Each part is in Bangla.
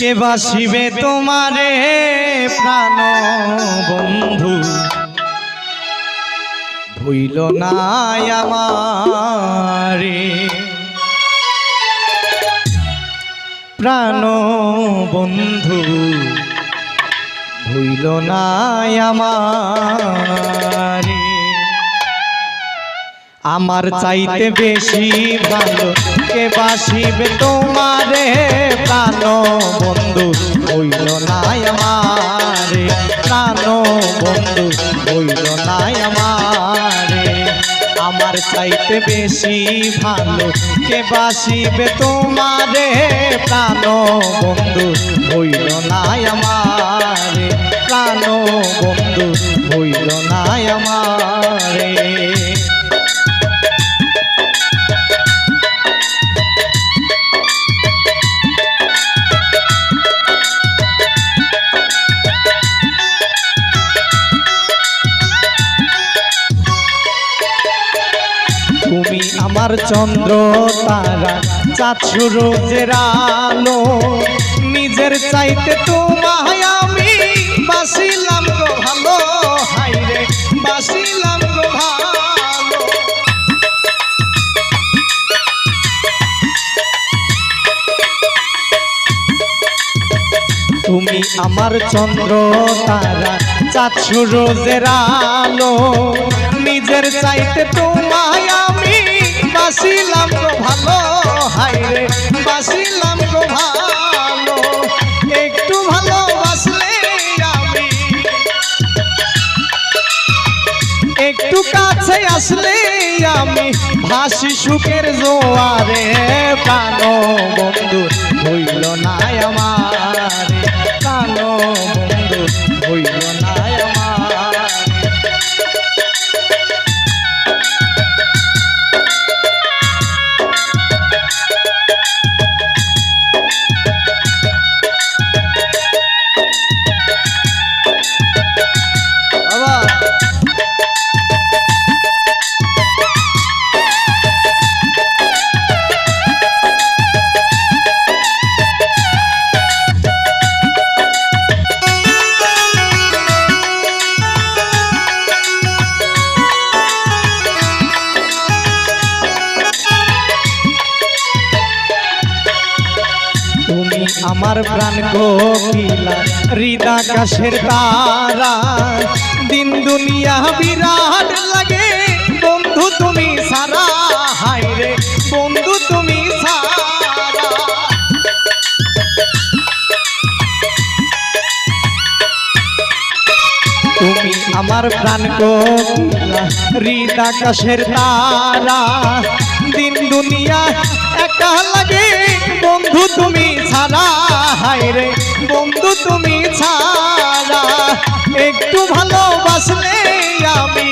কে বাসিবে তোমারে প্রাণ বন্ধু ভুইল না আমারে প্রাণ বন্ধু ভুইল না আমারে আমার চাইতে বেশি ভালো কে বাসিবে তোমারে প্রাণ বন্ধু হইল না আমারে প্রাণ বন্ধু হইল না আমারে আমার চাইতে বেশি ভালো কে বাসিবে তোমারে প্রাণ বন্ধু হইল না আমারে প্রাণ বন্ধু হইল না আমারে তুমি আমার চন্দ্র তারা চাঁদ সূরজের আলো নিজের চাইতে তোমায় আমি বাসিলাম গো ভালো হাইরে বাসিলাম গো ভালো তুমি আমার চন্দ্র তারা চাঁদ সূরজের আলো নিজের চাইতে তোমায় আমি বাসিলাম গো ভালো হাইরে বাসিলাম গো ভালো একটু ভালোবাসলে আমি একটু কাছে আসলে আমি ভাসি সুখের জোয়ারে প্রাণ বন্ধু হইল না আমারে প্রাণ বন্ধু হইল না আমারে আমার প্রাণ কোকিলা হৃদাকাশের তারা দিন দুনিয়া বিরাট লাগে বন্ধু তুমি সারা হাইরে বন্ধু তুমি সারা তুমি আমার প্রাণ কোকিলা হৃদাকাশের তারা দিন দুনিয়া একা লাগে বন্ধু তুমি ছাড়া হায়রে বন্ধু তুমি ছাড়া একটু ভালোবাসলে আমি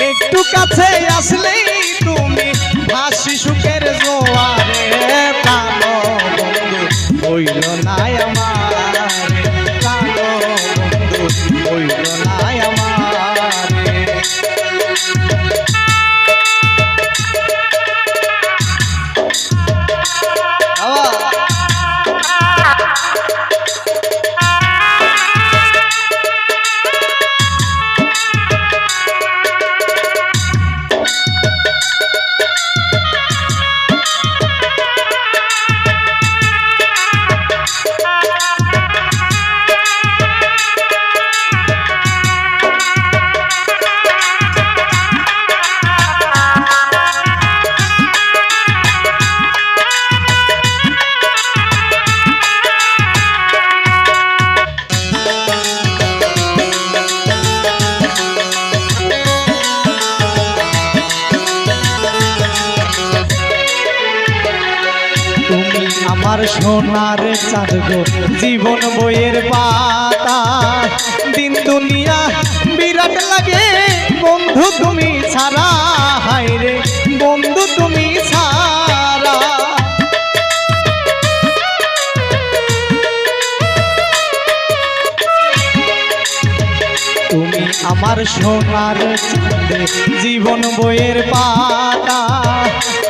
একটু কাছে আসলে তুমি ভাসি সুখের জোয়ারে প্রাণ বন্ধু হইল না আমারে প্রাণ বন্ধু হইল না আমারে আমার সোনার চাঁদ গো জীবন বইয়ের পাতা দিন দুনিয়া বিরাট লাগে বন্ধু তুমি ছাড়া হায়রে বন্ধু তুমি ছাড়া তুমি আমার সোনার চাঁদে জীবন বইয়ের পাতা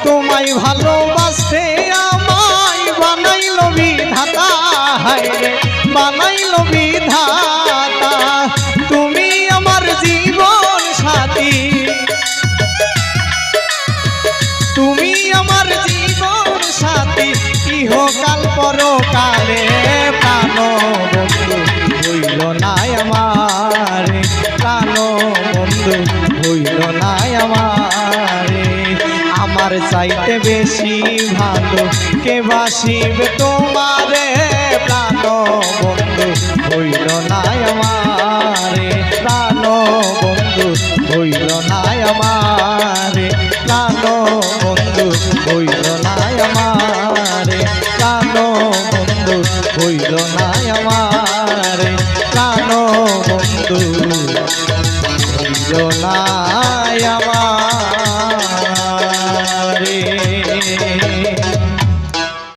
তোমায় ভালোবাসতে আমার আমারে প্রাণ বন্ধু হইল না আমারে আমার চাইতে বেশি ভালো কে বাসিবে তোমারে প্রাণ বন্ধু হইল না আমারে প্রাণ বন্ধু হইল না আমারে প্রাণ বন্ধু হইল না আমারে প্রাণ বন্ধু হইল না আমারে প্রাণ বন্ধু হইল না আমারে